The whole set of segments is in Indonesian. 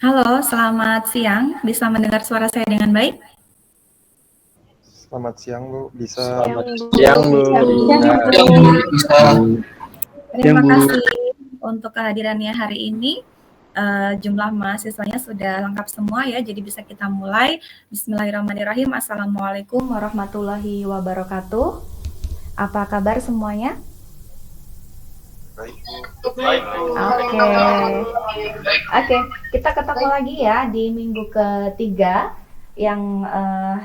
Halo, selamat siang. Bisa mendengar suara saya dengan baik? Selamat siang, Bu. Bisa. Selamat Siang, Bu. Terima kasih untuk kehadirannya hari ini. Jumlah mahasiswanya sudah lengkap semua ya, jadi bisa kita mulai. Bismillahirrahmanirrahim. Assalamualaikum warahmatullahi wabarakatuh. Apa kabar semuanya? Baik, Bu. Oke, kita ketemu lagi ya di minggu ketiga yang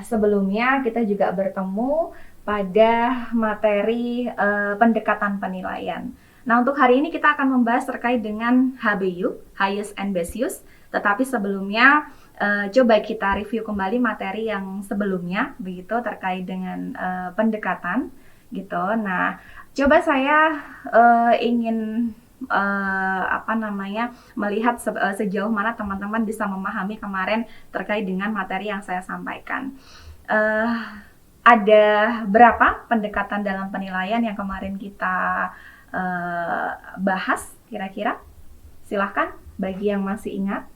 sebelumnya kita juga bertemu pada materi pendekatan penilaian. Nah, untuk hari ini kita akan membahas terkait dengan HBU, Highest and Best Use. Tetapi sebelumnya coba kita review kembali materi yang sebelumnya, begitu terkait dengan pendekatan, gitu. Nah, coba saya ingin melihat sejauh mana teman-teman bisa memahami kemarin terkait dengan materi yang saya sampaikan. Ada berapa pendekatan dalam penilaian yang kemarin kita bahas kira-kira? Silahkan bagi yang masih ingat.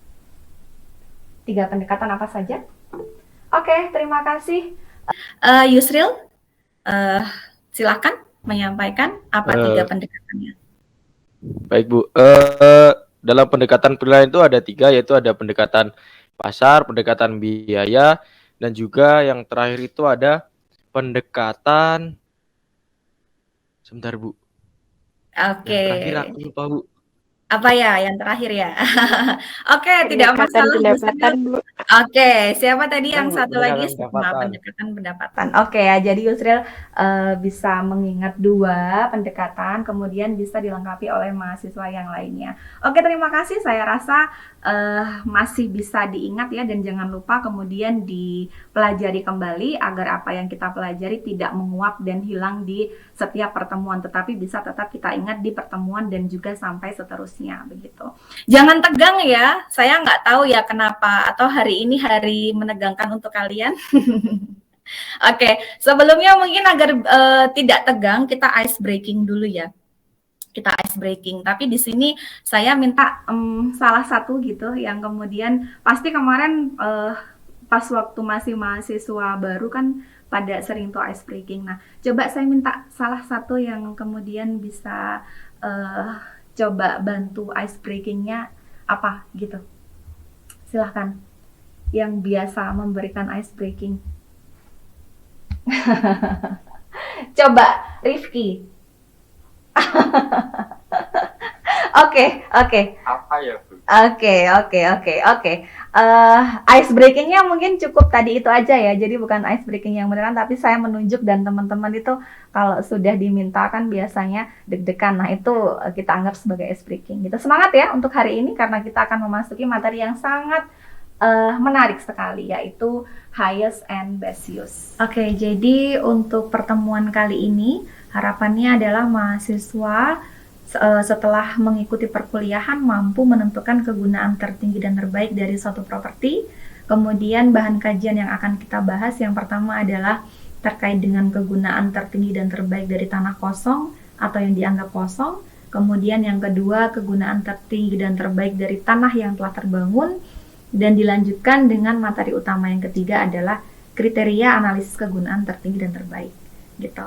3 pendekatan apa saja? Oke, terima kasih. Yusril, silahkan menyampaikan apa 3 pendekatannya. Baik, Bu. Dalam pendekatan penilaian itu ada 3, yaitu ada pendekatan pasar, pendekatan biaya, dan juga yang terakhir itu ada pendekatan... Sebentar, Bu. Oke. Yang terakhir aku lupa, Bu. Apa ya yang terakhir ya? Oke, tidak masalah. Pendapatan, Bu. Oke, siapa tadi yang satu lagi? Pendekatan pendapatan. Oke ya, jadi Yusril bisa mengingat 2 pendekatan, kemudian bisa dilengkapi oleh mahasiswa yang lainnya. Oke, terima kasih. Saya rasa masih bisa diingat ya, dan jangan lupa kemudian dipelajari kembali agar apa yang kita pelajari tidak menguap dan hilang di setiap pertemuan, tetapi bisa tetap kita ingat di pertemuan dan juga sampai seterusnya, begitu. Jangan tegang ya, saya nggak tahu ya kenapa, atau hari ini hari menegangkan untuk kalian. Oke, sebelumnya mungkin agar tidak tegang, kita ice breaking dulu ya. Kita ice breaking, tapi di sini saya minta salah satu gitu yang kemudian pasti kemarin pas waktu masih mahasiswa baru kan pada sering tuh ice breaking. Nah, coba saya minta salah satu yang kemudian bisa coba bantu ice breakingnya apa gitu. Silahkan yang biasa memberikan ice breaking. Coba Rifki. Oke. Apa ya, Bu? Oke. Ice breakingnya mungkin cukup tadi itu aja ya. Jadi bukan ice breaking yang beneran, tapi saya menunjuk dan teman-teman itu kalau sudah diminta kan biasanya deg-degan. Nah, itu kita anggap sebagai ice breaking. Gitu. Semangat ya untuk hari ini karena kita akan memasuki materi yang sangat menarik sekali, yaitu highest and best use. Oke, jadi untuk pertemuan kali ini harapannya adalah mahasiswa setelah mengikuti perkuliahan mampu menentukan kegunaan tertinggi dan terbaik dari suatu properti. Kemudian bahan kajian yang akan kita bahas yang pertama adalah terkait dengan kegunaan tertinggi dan terbaik dari tanah kosong atau yang dianggap kosong. Kemudian yang kedua, kegunaan tertinggi dan terbaik dari tanah yang telah terbangun. Dan dilanjutkan dengan materi utama yang ketiga adalah kriteria analisis kegunaan tertinggi dan terbaik. Gitu.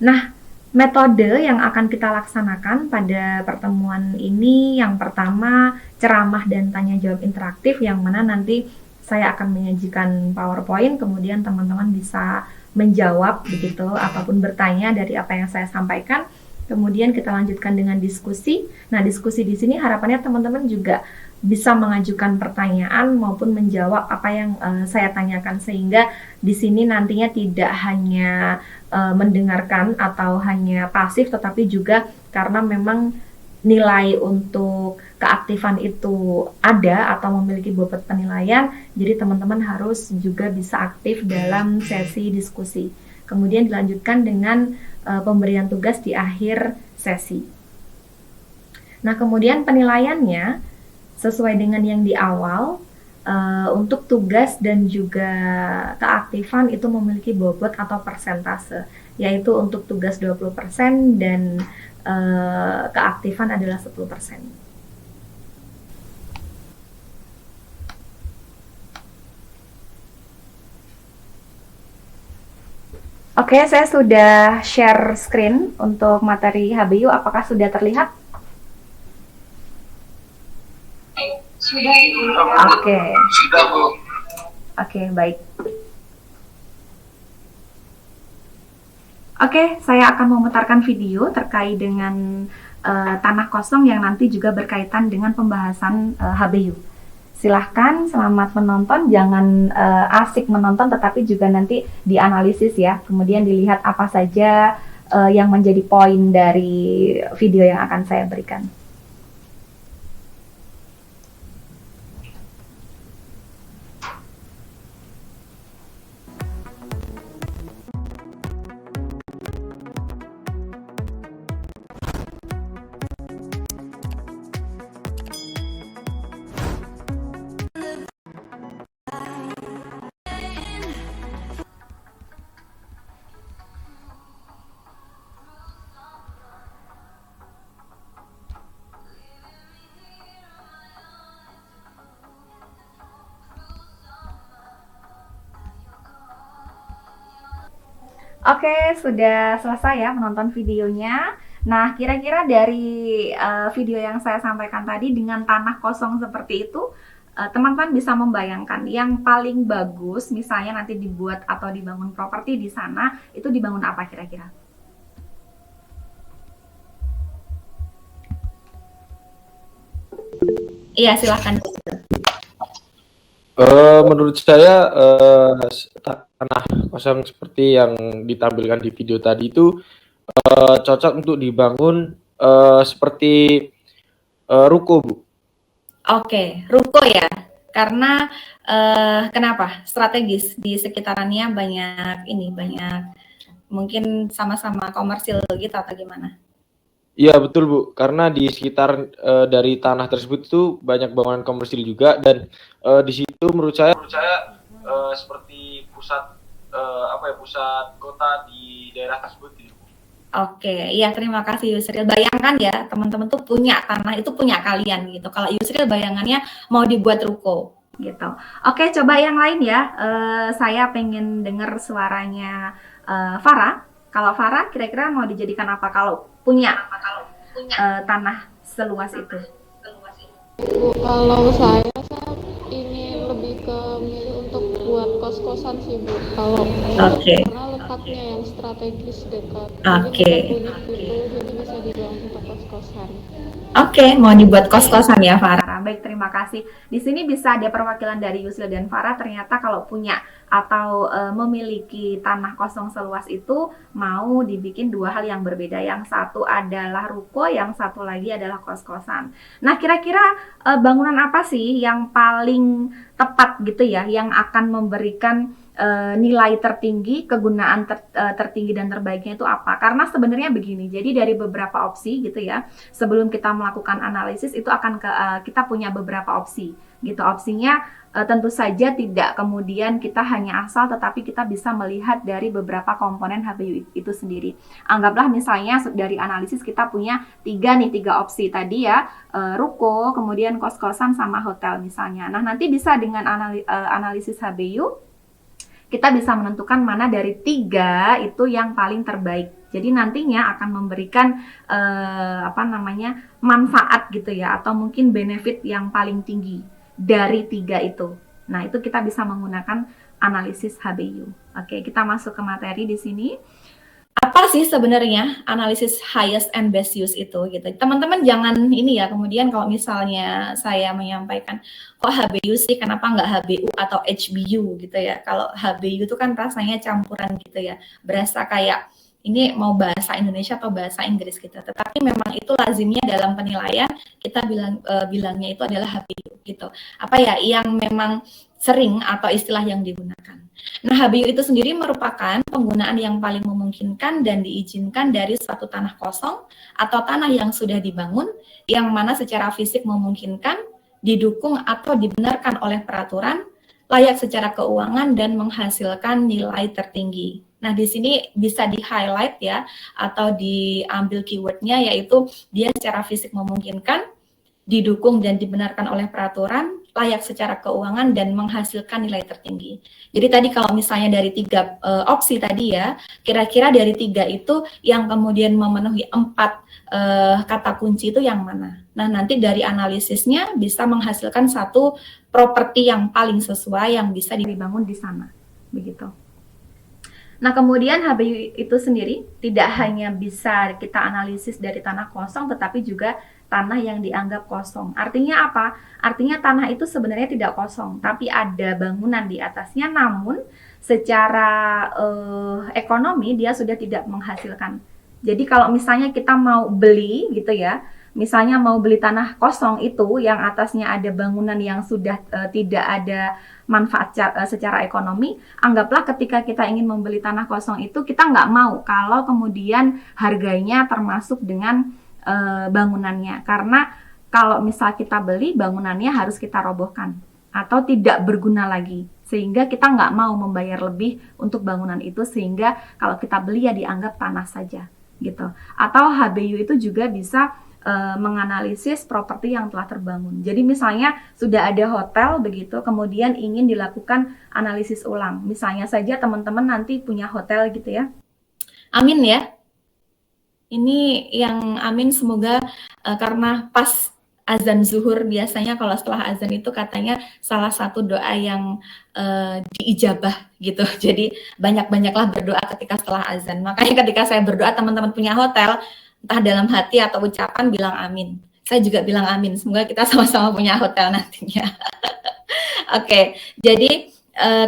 Nah, metode yang akan kita laksanakan pada pertemuan ini yang pertama ceramah dan tanya jawab interaktif, yang mana nanti saya akan menyajikan PowerPoint, kemudian teman-teman bisa menjawab begitu ataupun bertanya dari apa yang saya sampaikan. Kemudian kita lanjutkan dengan diskusi. Nah, diskusi di sini harapannya teman-teman juga bisa mengajukan pertanyaan maupun menjawab apa yang saya tanyakan, sehingga di sini nantinya tidak hanya mendengarkan atau hanya pasif, tetapi juga karena memang nilai untuk keaktifan itu ada atau memiliki bobot penilaian, jadi teman-teman harus juga bisa aktif dalam sesi diskusi. Kemudian dilanjutkan dengan pemberian tugas di akhir sesi. Nah, kemudian penilaiannya sesuai dengan yang di awal, untuk tugas dan juga keaktifan itu memiliki bobot atau persentase, yaitu untuk tugas 20% dan keaktifan adalah 10%. Oke, saya sudah share screen untuk materi HBU. Apakah sudah terlihat? Sudah, Bu. Oke. Sudah, Bu. Oke, baik. Oke, saya akan memutarkan video terkait dengan tanah kosong yang nanti juga berkaitan dengan pembahasan HBU. Silahkan, selamat menonton. Jangan asik menonton, tetapi juga nanti dianalisis ya. Kemudian dilihat apa saja yang menjadi poin dari video yang akan saya berikan. Oke, sudah selesai ya menonton videonya. Nah, kira-kira dari video yang saya sampaikan tadi dengan tanah kosong seperti itu, teman-teman bisa membayangkan yang paling bagus misalnya nanti dibuat atau dibangun properti di sana, itu dibangun apa kira-kira? Iya, silahkan. Menurut saya tanah kosong seperti yang ditampilkan di video tadi itu cocok untuk dibangun seperti ruko, Bu. Oke, ruko ya. Karena kenapa? Strategis di sekitarannya banyak mungkin sama-sama komersil gitu atau gimana? Iya betul, Bu, karena di sekitar dari tanah tersebut itu banyak bangunan komersil juga dan di situ menurut saya seperti pusat pusat kota di daerah tersebut gitu. Oke, iya terima kasih Yusril. Bayangkan ya teman-teman tuh punya tanah itu punya kalian gitu. Kalau Yusril bayangannya mau dibuat ruko gitu. Oke, coba yang lain ya. Saya pengen dengar suaranya Farah. Kalau Farah kira-kira mau dijadikan apa kalau punya tanah seluas itu? Bu, kalau saya ingin lebih ke milih untuk buat kos-kosan sih, Bu. Kalau karena letaknya yang strategis dekat. Oke. Jadi unik gitu, jadi bisa dibangun untuk kos-kosan. Oke, mau dibuat kos-kosan ya Farah. Baik, terima kasih. Di sini bisa ada perwakilan dari Yusril dan Farah. Ternyata kalau punya atau memiliki tanah kosong seluas itu mau dibikin dua hal yang berbeda. Yang satu adalah ruko, yang satu lagi adalah kos-kosan. Nah, kira-kira bangunan apa sih yang paling tepat gitu ya, yang akan memberikan nilai tertinggi, kegunaan tertinggi dan terbaiknya itu apa? Karena sebenarnya begini, jadi dari beberapa opsi gitu ya, sebelum kita melakukan analisis itu akan kita punya beberapa opsi gitu. Opsinya tentu saja tidak kemudian kita hanya asal, tetapi kita bisa melihat dari beberapa komponen HBU itu sendiri. Anggaplah misalnya dari analisis kita punya tiga opsi tadi ya, ruko, kemudian kos-kosan sama hotel misalnya. Nah, nanti bisa dengan analisis HBU kita bisa menentukan mana dari tiga itu yang paling terbaik. Jadi nantinya akan memberikan manfaat gitu ya, atau mungkin benefit yang paling tinggi dari tiga itu. Nah, itu kita bisa menggunakan analisis HBU. Oke, kita masuk ke materi di sini. Apa sih sebenarnya analisis highest and best use itu gitu. Teman-teman jangan ini ya, kemudian kalau misalnya saya menyampaikan kok HBU sih, kenapa nggak HBU atau HBU gitu ya. Kalau HBU itu kan rasanya campuran gitu ya, berasa kayak ini mau bahasa Indonesia atau bahasa Inggris gitu. Tetapi memang itu lazimnya dalam penilaian kita bilangnya itu adalah HBU gitu. Apa ya yang memang sering atau istilah yang digunakan. Nah, HBU itu sendiri merupakan penggunaan yang paling memungkinkan dan diizinkan dari suatu tanah kosong atau tanah yang sudah dibangun, yang mana secara fisik memungkinkan, didukung atau dibenarkan oleh peraturan, layak secara keuangan dan menghasilkan nilai tertinggi. Nah, di sini bisa di-highlight ya, atau diambil keywordnya, yaitu dia secara fisik memungkinkan, didukung dan dibenarkan oleh peraturan, layak secara keuangan dan menghasilkan nilai tertinggi. Jadi tadi kalau misalnya dari 3 opsi tadi ya, kira-kira dari 3 itu yang kemudian memenuhi 4 kata kunci itu yang mana? Nah, nanti dari analisisnya bisa menghasilkan satu properti yang paling sesuai yang bisa dibangun di sana. Begitu. Nah, kemudian HBU itu sendiri tidak hanya bisa kita analisis dari tanah kosong, tetapi juga tanah yang dianggap kosong. Artinya apa? Artinya tanah itu sebenarnya tidak kosong, tapi ada bangunan di atasnya, namun secara ekonomi dia sudah tidak menghasilkan. Jadi kalau misalnya kita mau beli gitu ya, misalnya mau beli tanah kosong itu yang atasnya ada bangunan yang sudah tidak ada manfaat secara ekonomi, anggaplah ketika kita ingin membeli tanah kosong itu kita nggak mau kalau kemudian harganya termasuk dengan bangunannya, karena kalau misal kita beli bangunannya harus kita robohkan atau tidak berguna lagi, sehingga kita nggak mau membayar lebih untuk bangunan itu, sehingga kalau kita beli ya dianggap tanah saja gitu. Atau HBU itu juga bisa menganalisis properti yang telah terbangun. Jadi misalnya sudah ada hotel begitu, kemudian ingin dilakukan analisis ulang. Misalnya saja teman-teman nanti punya hotel gitu ya. Amin ya. Ini yang amin, semoga karena pas azan zuhur, biasanya kalau setelah azan itu katanya salah satu doa yang diijabah gitu. Jadi banyak-banyaklah berdoa ketika setelah azan. Makanya ketika saya berdoa, teman-teman punya hotel, entah dalam hati atau ucapan, bilang amin. Saya juga bilang amin. Semoga kita sama-sama punya hotel nantinya. Oke, jadi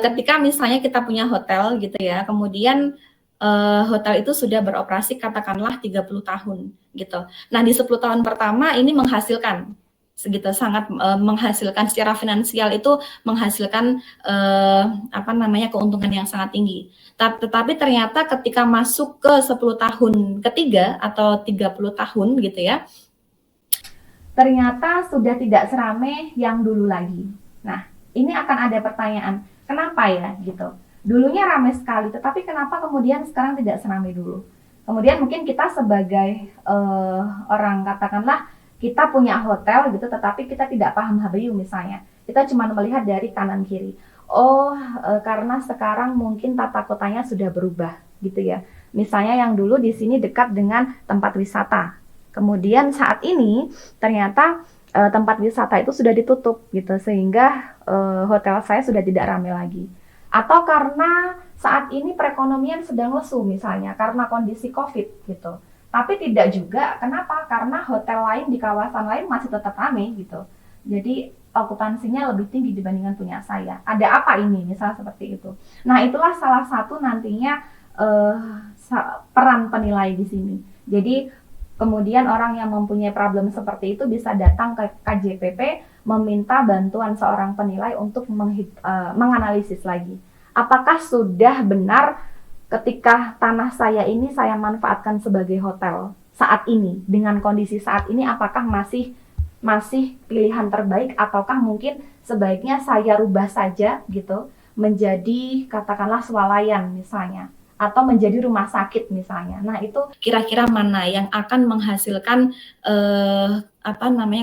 ketika misalnya kita punya hotel gitu ya, kemudian hotel itu sudah beroperasi katakanlah 30 tahun gitu. Nah, di 10 tahun pertama ini menghasilkan segitu, sangat menghasilkan secara finansial, itu menghasilkan keuntungan yang sangat tinggi. Tetapi ternyata ketika masuk ke 10 tahun ketiga atau 30 tahun gitu ya, ternyata sudah tidak seramai yang dulu lagi. Nah, ini akan ada pertanyaan, kenapa ya gitu? Dulunya ramai sekali, tetapi kenapa kemudian sekarang tidak seramai dulu? Kemudian mungkin kita sebagai orang, katakanlah kita punya hotel gitu, tetapi kita tidak paham HBU misalnya. Kita cuma melihat dari kanan kiri. Karena sekarang mungkin tata kotanya sudah berubah gitu ya. Misalnya yang dulu di sini dekat dengan tempat wisata. Kemudian saat ini ternyata tempat wisata itu sudah ditutup gitu, sehingga hotel saya sudah tidak ramai lagi. Atau karena saat ini perekonomian sedang lesu misalnya karena kondisi COVID gitu. Tapi tidak juga, kenapa? Karena hotel lain di kawasan lain masih tetap ramai gitu. Jadi okupansinya lebih tinggi dibandingkan punya saya. Ada apa ini? Misalnya seperti itu. Nah, itulah salah satu nantinya peran penilai di sini. Jadi kemudian orang yang mempunyai problem seperti itu bisa datang ke KJPP meminta bantuan seorang penilai untuk menganalisis lagi. Apakah sudah benar ketika tanah saya ini saya manfaatkan sebagai hotel saat ini, dengan kondisi saat ini, apakah masih pilihan terbaik, ataukah mungkin sebaiknya saya rubah saja gitu menjadi katakanlah swalayan misalnya, atau menjadi rumah sakit misalnya. Nah, itu kira-kira mana yang akan menghasilkan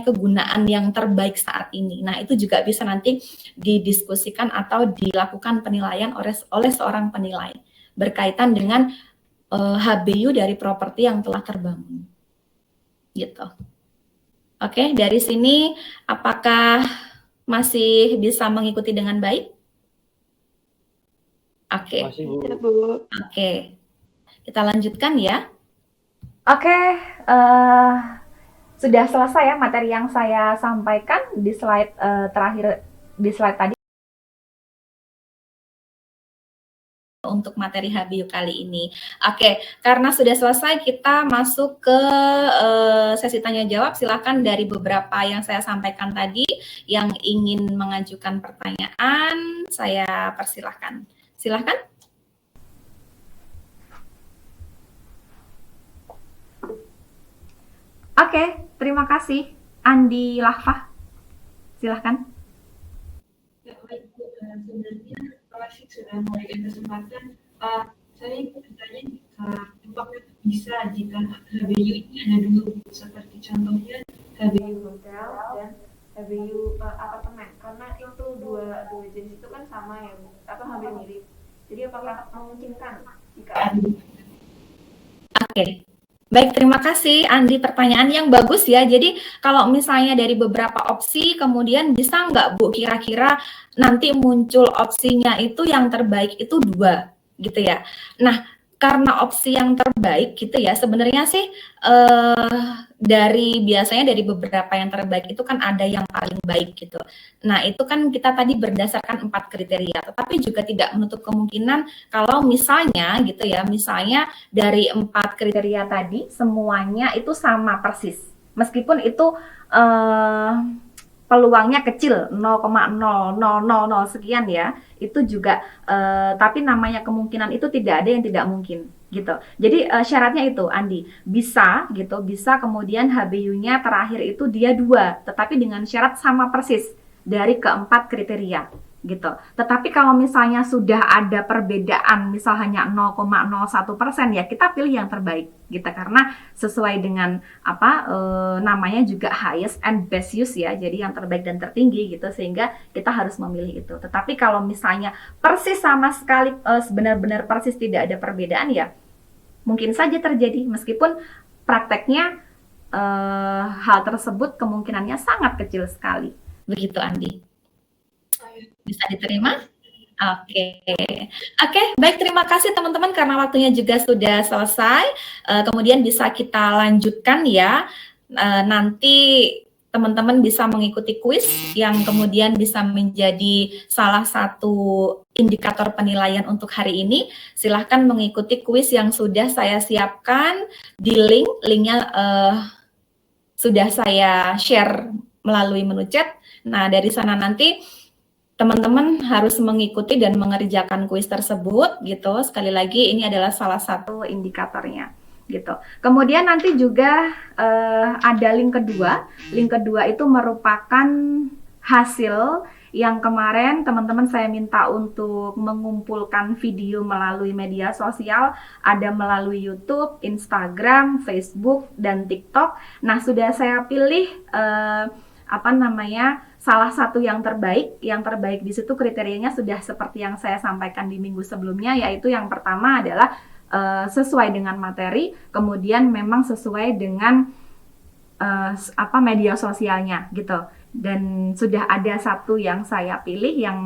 kegunaan yang terbaik saat ini. Nah, itu juga bisa nanti didiskusikan atau dilakukan penilaian oleh seorang penilai berkaitan dengan HBU dari properti yang telah terbangun. Gitu. Oke, dari sini apakah masih bisa mengikuti dengan baik? Oke. Masih, Bu. Ya, Bu. Oke, kita lanjutkan ya. Oke, sudah selesai ya materi yang saya sampaikan di slide terakhir, di slide tadi untuk materi HBU kali ini. Oke, karena sudah selesai, kita masuk ke sesi tanya jawab. Silakan dari beberapa yang saya sampaikan tadi yang ingin mengajukan pertanyaan, saya persilahkan. Silakan. Oke, terima kasih. Andi Lahfah, silakan. Ya, baik, Bu. Sebenarnya Rasik sudah memberikan kesempatan. Saya ingin bertanya, apakah bisa jika HBU ini ada dua, seperti contohnya HBU hotel dan HBU apartemen, karena Oke. Baik, terima kasih Andi, pertanyaan yang bagus ya. Jadi kalau misalnya dari beberapa opsi, kemudian bisa nggak Bu kira-kira nanti muncul opsinya itu yang terbaik itu 2 gitu ya. Nah, karena opsi yang terbaik gitu ya, sebenarnya sih biasanya dari beberapa yang terbaik itu kan ada yang paling baik gitu. Nah, itu kan kita tadi berdasarkan 4 kriteria, tetapi juga tidak menutup kemungkinan kalau misalnya gitu ya, misalnya dari 4 kriteria tadi semuanya itu sama persis. Meskipun itu peluangnya kecil 0,0000 sekian ya, itu juga tapi namanya kemungkinan itu tidak ada yang tidak mungkin gitu. Jadi syaratnya itu Andi, bisa gitu, bisa kemudian HBU-nya terakhir itu dia 2, tetapi dengan syarat sama persis dari keempat kriteria gitu. Tetapi kalau misalnya sudah ada perbedaan, misal hanya 0,01% ya kita pilih yang terbaik gitu, karena sesuai dengan namanya juga highest and best use ya, jadi yang terbaik dan tertinggi gitu, sehingga kita harus memilih itu. Tetapi kalau misalnya persis sama sekali benar-benar persis tidak ada perbedaan ya mungkin saja terjadi, meskipun prakteknya hal tersebut kemungkinannya sangat kecil sekali. Begitu Andi. Bisa diterima? Oke. Oke, baik, terima kasih teman-teman karena waktunya juga sudah selesai. Kemudian bisa kita lanjutkan ya. Nanti teman-teman bisa mengikuti kuis yang kemudian bisa menjadi salah satu indikator penilaian untuk hari ini. Silahkan mengikuti kuis yang sudah saya siapkan di linknya sudah saya share melalui menu chat. Nah, dari sana nanti teman-teman harus mengikuti dan mengerjakan kuis tersebut gitu. Sekali lagi ini adalah salah satu indikatornya gitu. Kemudian nanti juga ada link kedua. Link kedua itu merupakan hasil yang kemarin teman-teman saya minta untuk mengumpulkan video melalui media sosial, ada melalui YouTube, Instagram, Facebook, dan TikTok. Nah, sudah saya pilih salah satu yang terbaik di situ kriterianya sudah seperti yang saya sampaikan di minggu sebelumnya, yaitu yang pertama adalah sesuai dengan materi, kemudian memang sesuai dengan media sosialnya gitu. Dan sudah ada satu yang saya pilih yang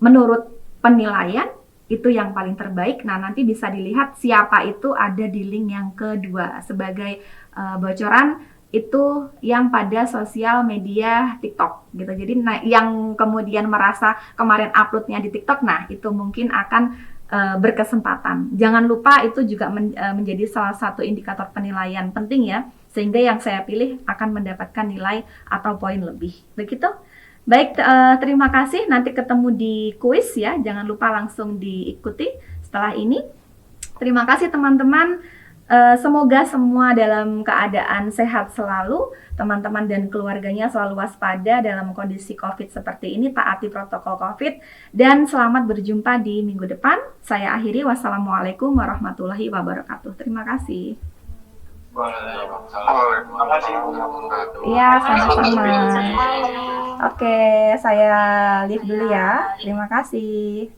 menurut penilaian itu yang paling terbaik. Nah, nanti bisa dilihat siapa itu ada di link yang kedua sebagai bocoran. Itu yang pada sosial media TikTok gitu. Jadi yang kemudian merasa kemarin uploadnya di TikTok, nah itu mungkin akan berkesempatan. Jangan lupa itu juga menjadi salah satu indikator penilaian penting ya, sehingga yang saya pilih akan mendapatkan nilai atau poin lebih. Begitu? Baik, terima kasih. Nanti ketemu di kuis ya. Jangan lupa langsung diikuti setelah ini. Terima kasih teman-teman. Semoga semua dalam keadaan sehat selalu, teman-teman dan keluarganya selalu waspada dalam kondisi COVID seperti ini, taati protokol COVID, dan selamat berjumpa di minggu depan. Saya akhiri, wassalamualaikum warahmatullahi wabarakatuh. Terima kasih. Iya, sama-sama. Oke, saya leave dulu ya. Terima kasih.